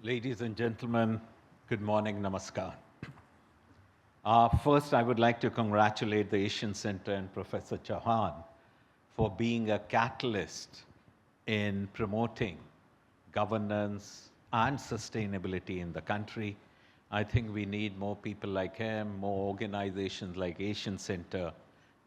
Ladies and gentlemen, good morning, namaskar. First, I would like to congratulate the Asian Center and Professor Chauhan for being a catalyst in promoting governance and sustainability in the country. I think we need more people like him, more organizations like Asian Center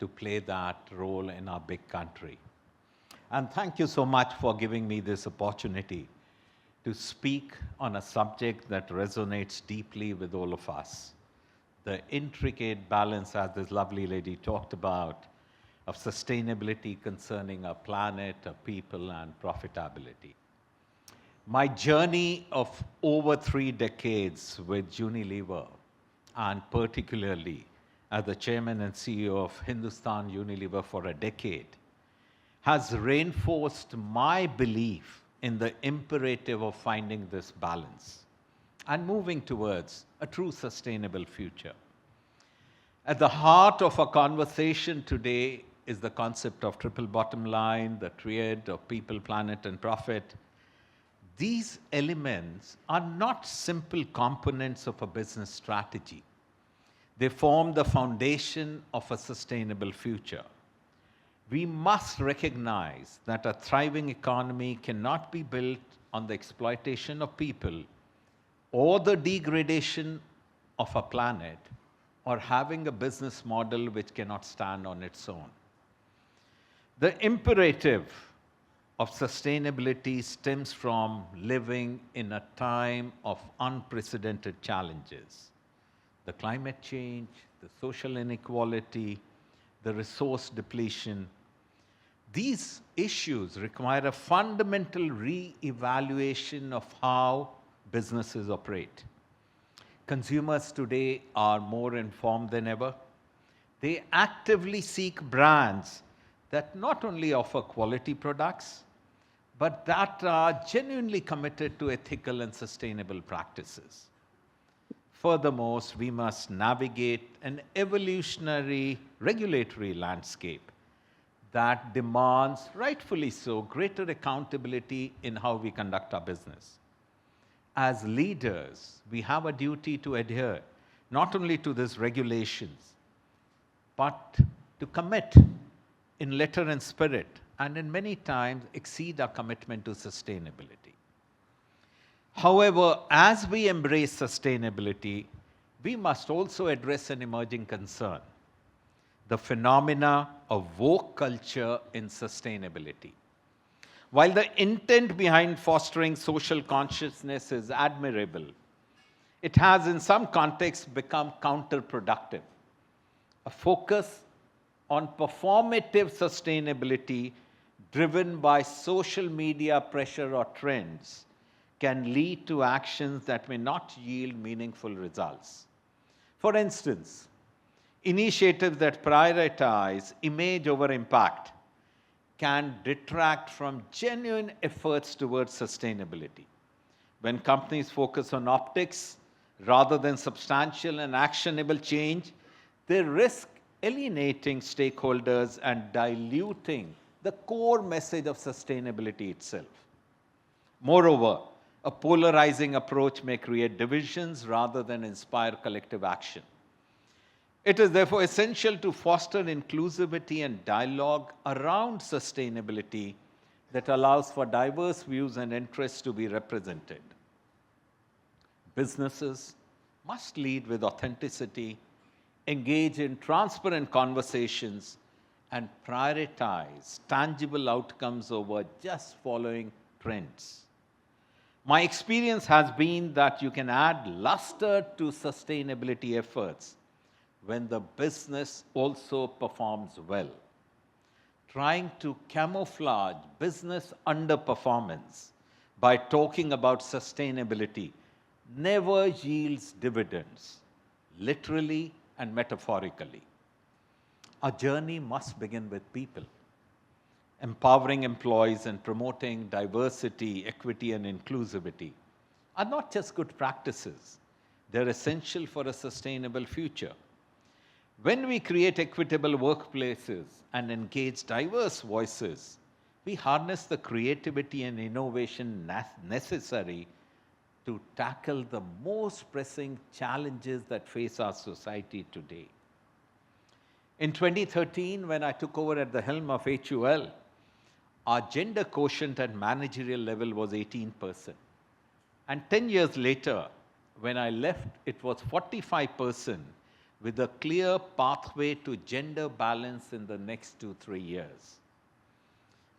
to play that role in our big country. And thank you so much for giving me this opportunity to speak on a subject that resonates deeply with all of us. The intricate balance, as this lovely lady talked about, of sustainability concerning our planet, our people, and profitability. My journey of over 3 decades with Unilever, and particularly as the chairman and CEO of Hindustan Unilever for a decade, has reinforced my belief in the imperative of finding this balance and moving towards a true sustainable future. At the heart of our conversation today is the concept of triple bottom line, the triad of people, planet, and profit. These elements are not simple components of a business strategy. They form the foundation of a sustainable future. We must recognize that a thriving economy cannot be built on the exploitation of people or the degradation of a planet or having a business model which cannot stand on its own. The imperative of sustainability stems from living in a time of unprecedented challenges. The climate change, the social inequality, the resource depletion. These issues require a fundamental re-evaluation of how businesses operate. Consumers today are more informed than ever. They actively seek brands that not only offer quality products, but that are genuinely committed to ethical and sustainable practices. Furthermore, we must navigate an evolutionary regulatory landscape that demands, rightfully so, greater accountability in how we conduct our business. As leaders, we have a duty to adhere not only to these regulations, but to commit in letter and spirit, and in many times exceed our commitment to sustainability. However, as we embrace sustainability, we must also address an emerging concern: the phenomena of woke culture in sustainability. While the intent behind fostering social consciousness is admirable, it has in some contexts become counterproductive. A focus on performative sustainability driven by social media pressure or trends can lead to actions that may not yield meaningful results. For instance, initiatives that prioritize image over impact can detract from genuine efforts towards sustainability. When companies focus on optics rather than substantial and actionable change, they risk alienating stakeholders and diluting the core message of sustainability itself. Moreover, a polarizing approach may create divisions rather than inspire collective action. It is therefore essential to foster inclusivity and dialogue around sustainability that allows for diverse views and interests to be represented. Businesses must lead with authenticity, engage in transparent conversations, and prioritize tangible outcomes over just following trends. My experience has been that you can add luster to sustainability efforts when the business also performs well. Trying to camouflage business underperformance by talking about sustainability never yields dividends, literally and metaphorically. Our journey must begin with people. Empowering employees and promoting diversity, equity, and inclusivity are not just good practices. They're essential for a sustainable future. When we create equitable workplaces and engage diverse voices, we harness the creativity and innovation necessary to tackle the most pressing challenges that face our society today. In 2013, when I took over at the helm of HUL, our gender quotient at managerial level was 18%. And 10 years later, when I left, it was 45%, with a clear pathway to gender balance in the next 2-3 years.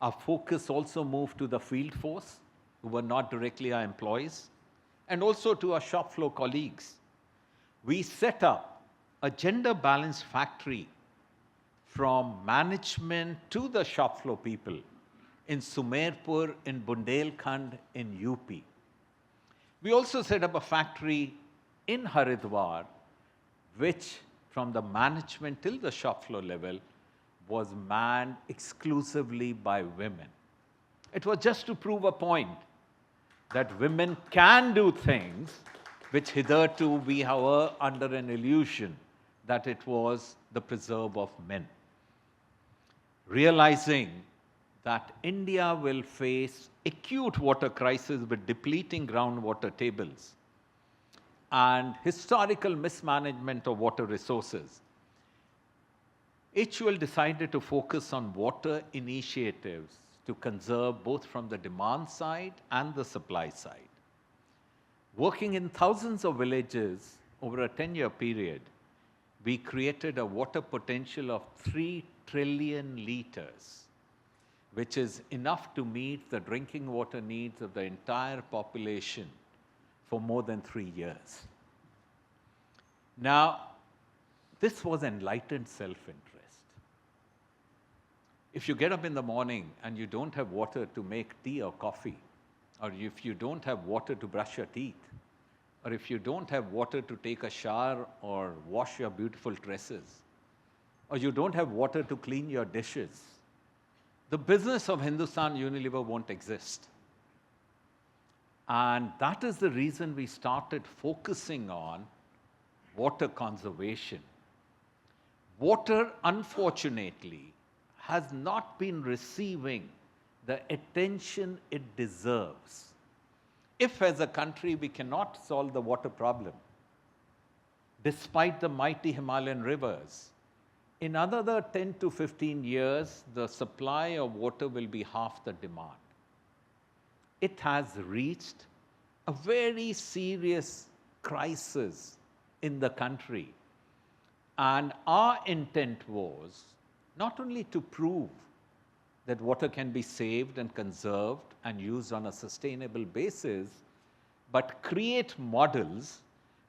Our focus also moved to the field force, who were not directly our employees, and also to our shop floor colleagues. We set up a gender balanced factory from management to the shop floor people in Sumerpur, in Bundelkhand, in UP. We also set up a factory in Haridwar, which from the management till the shop floor level was manned exclusively by women. It was just to prove a point that women can do things which hitherto we were under an illusion that it was the preserve of men. Realizing that India will face acute water crisis with depleting groundwater tables and historical mismanagement of water resources, HUL decided to focus on water initiatives to conserve both from the demand side and the supply side. Working in thousands of villages over a 10-year period, we created a water potential of 3 trillion liters, which is enough to meet the drinking water needs of the entire population for more than 3 years. Now, this was enlightened self-interest. If you get up in the morning and you don't have water to make tea or coffee, or if you don't have water to brush your teeth, or if you don't have water to take a shower or wash your beautiful dresses, or you don't have water to clean your dishes, the business of Hindustan Unilever won't exist. And that is the reason we started focusing on water conservation. Water, unfortunately, has not been receiving the attention it deserves. If as a country we cannot solve the water problem, despite the mighty Himalayan rivers, in another 10 to 15 years, the supply of water will be half the demand. It has reached a very serious crisis in the country. And our intent was not only to prove that water can be saved and conserved and used on a sustainable basis, but create models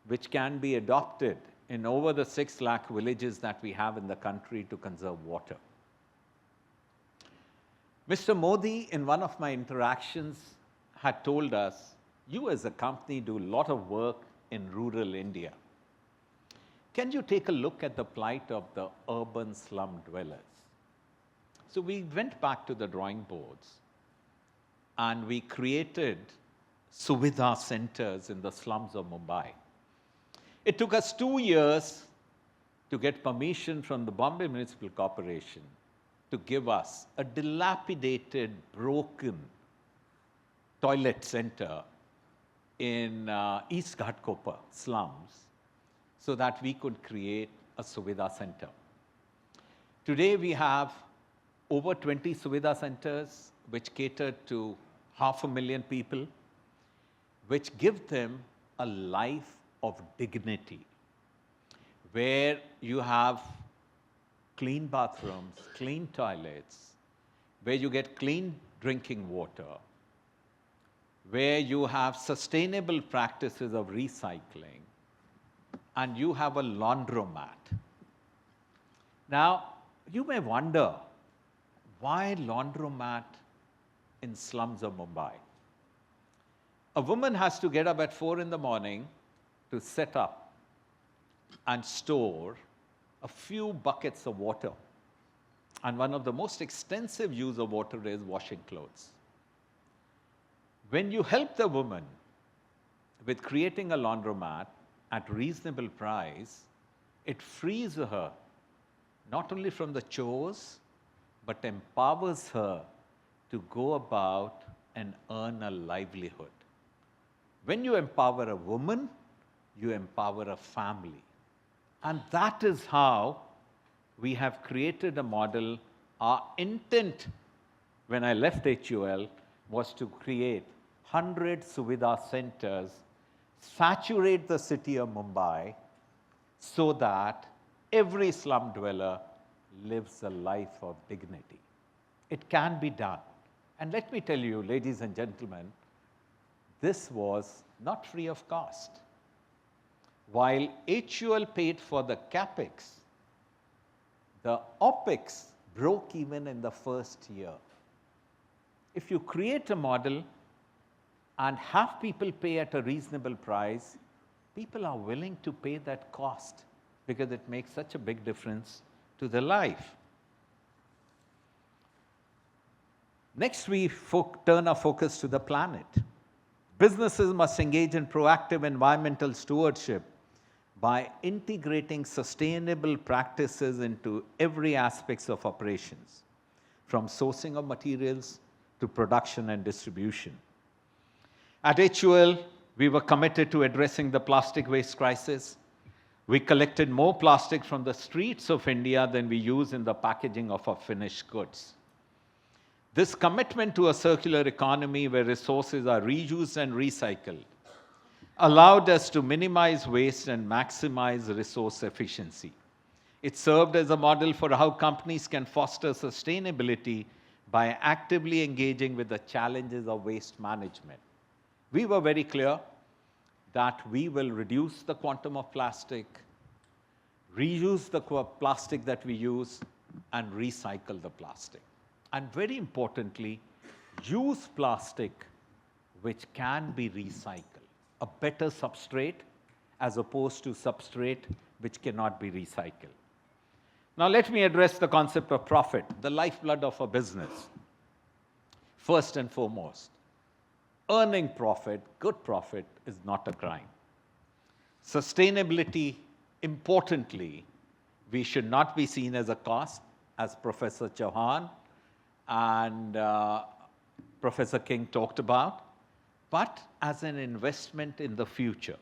which can be adopted in over the 6 lakh villages that we have in the country to conserve water. Mr. Modi, in one of my interactions, had told us, you as a company do a lot of work in rural India. Can you take a look at the plight of the urban slum dwellers? So we went back to the drawing boards and we created Suvidha centers in the slums of Mumbai. It took us 2 years to get permission from the Bombay Municipal Corporation to give us a dilapidated, broken toilet center in East Ghatkopar slums so that we could create a Suvidha center. Today we have over 20 Suvidha centers which cater to 500,000 people, which give them a life of dignity, where you have clean bathrooms, clean toilets, where you get clean drinking water, where you have sustainable practices of recycling, and you have a laundromat. Now, you may wonder, why laundromat in slums of Mumbai? A woman has to get up at 4 in the morning to set up and store a few buckets of water. And one of the most extensive use of water is washing clothes. When you help the woman with creating a laundromat at reasonable price, it frees her not only from the chores, but empowers her to go about and earn a livelihood. When you empower a woman, you empower a family. And that is how we have created a model. Our intent when I left HUL was to create 100 Suvidha centers, saturate the city of Mumbai so that every slum dweller lives a life of dignity. It can be done. And let me tell you, ladies and gentlemen, this was not free of cost. While HUL paid for the capex, the OPEX broke even in the first year. If you create a model and have people pay at a reasonable price, people are willing to pay that cost because it makes such a big difference to their life. Next, we turn our focus to the planet. Businesses must engage in proactive environmental stewardship by integrating sustainable practices into every aspect of operations, from sourcing of materials to production and distribution. At HUL, we were committed to addressing the plastic waste crisis. We collected more plastic from the streets of India than we use in the packaging of our finished goods. This commitment to a circular economy where resources are reused and recycled allowed us to minimize waste and maximize resource efficiency. It served as a model for how companies can foster sustainability by actively engaging with the challenges of waste management. We were very clear that we will reduce the quantum of plastic, reuse the plastic that we use, and recycle the plastic. And very importantly, use plastic which can be recycled, a better substrate as opposed to substrate which cannot be recycled. Now let me address the concept of profit, the lifeblood of a business. First and foremost, earning profit, good profit, is not a crime. Sustainability, importantly, we should not be seen as a cost, as Professor Chauhan and Professor King talked about, but as an investment in the future.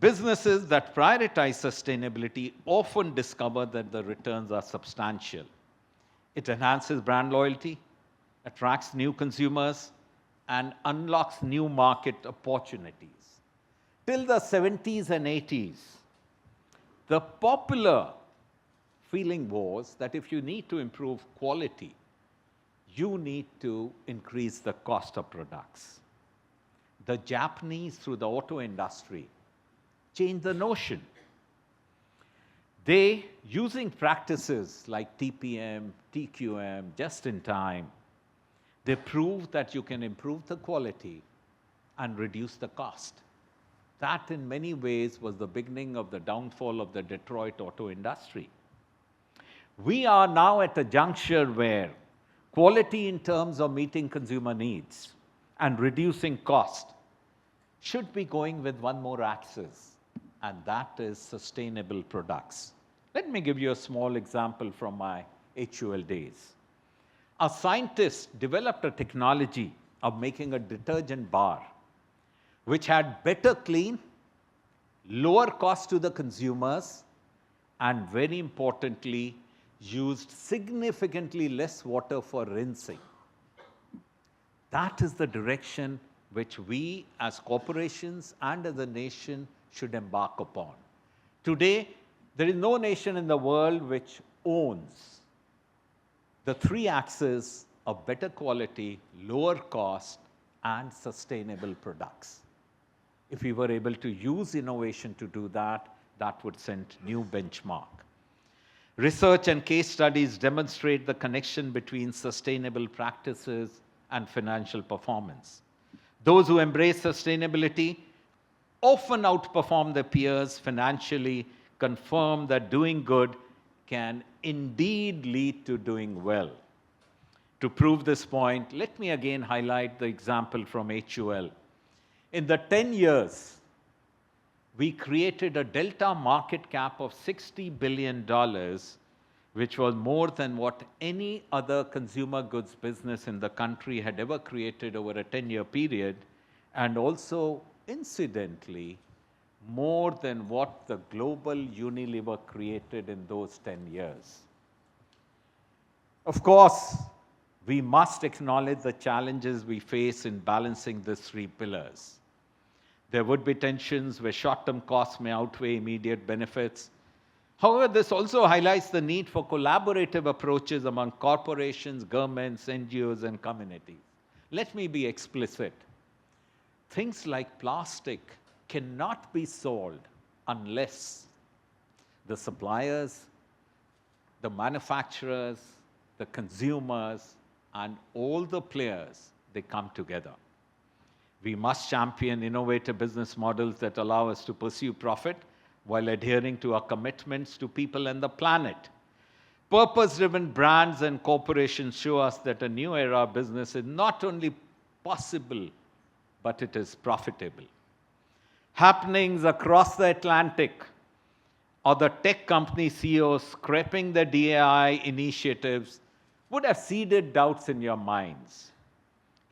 Businesses that prioritize sustainability often discover that the returns are substantial. It enhances brand loyalty, attracts new consumers, and unlocks new market opportunities. Till the 70s and 80s, the popular feeling was that if you need to improve quality, you need to increase the cost of products. The Japanese, through the auto industry, changed the notion. They, using practices like TPM, TQM, just in time, they proved that you can improve the quality and reduce the cost. That, in many ways, was the beginning of the downfall of the Detroit auto industry. We are now at a juncture where quality in terms of meeting consumer needs and reducing cost should be going with one more axis, and that is sustainable products. Let me give you a small example from my HUL days. A scientist developed a technology of making a detergent bar which had better clean, lower cost to the consumers, and very importantly, used significantly less water for rinsing. That is the direction which we as corporations and as a nation should embark upon. Today, there is no nation in the world which owns the three axes of better quality, lower cost, and sustainable products. If we were able to use innovation to do that, that would set new benchmark. Research and case studies demonstrate the connection between sustainable practices and financial performance. Those who embrace sustainability often outperform their peers financially, confirm that doing good can indeed lead to doing well. To prove this point, let me again highlight the example from HUL. In the 10 years, we created a delta market cap of $60 billion, which was more than what any other consumer goods business in the country had ever created over a 10-year period, and also incidentally, more than what the global Unilever created in those 10 years. Of course, we must acknowledge the challenges we face in balancing these three pillars. There would be tensions where short-term costs may outweigh immediate benefits. However, this also highlights the need for collaborative approaches among corporations, governments, NGOs, and communities. Let me be explicit. Things like plastic cannot be solved unless the suppliers, the manufacturers, the consumers, and all the players, they come together. We must champion innovative business models that allow us to pursue profit while adhering to our commitments to people and the planet. Purpose-driven brands and corporations show us that a new era of business is not only possible, but it is profitable. Happenings across the Atlantic or the tech company CEOs scrapping their DAI initiatives would have seeded doubts in your minds.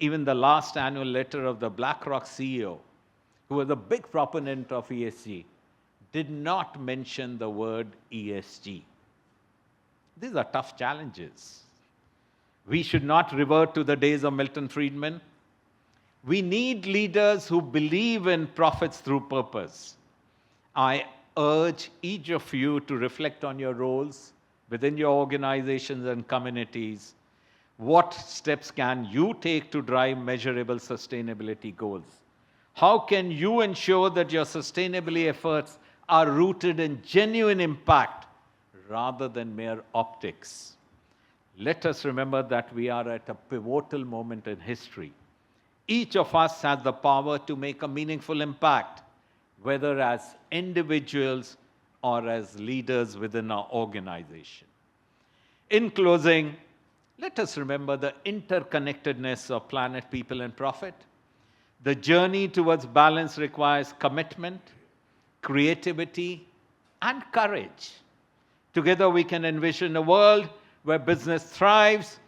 Even the last annual letter of the BlackRock CEO, who was a big proponent of ESG, did not mention the word ESG. These are tough challenges. We should not revert to the days of Milton Friedman. We need leaders who believe in profits through purpose. I urge each of you to reflect on your roles within your organizations and communities. What steps can you take to drive measurable sustainability goals? How can you ensure that your sustainability efforts are rooted in genuine impact rather than mere optics? Let us remember that we are at a pivotal moment in history. Each of us has the power to make a meaningful impact, whether as individuals or as leaders within our organization. In closing, let us remember the interconnectedness of planet, people, and profit. The journey towards balance requires commitment, creativity, and courage. Together, we can envision a world where business thrives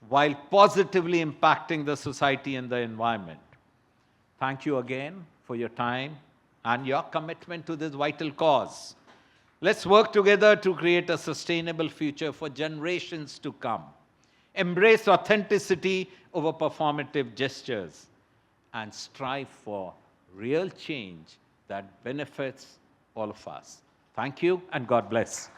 while positively impacting the society and the environment. Thank you again for your time and your commitment to this vital cause. Let's work together to create a sustainable future for generations to come. Embrace authenticity over performative gestures and strive for real change that benefits all of us. Thank you and God bless.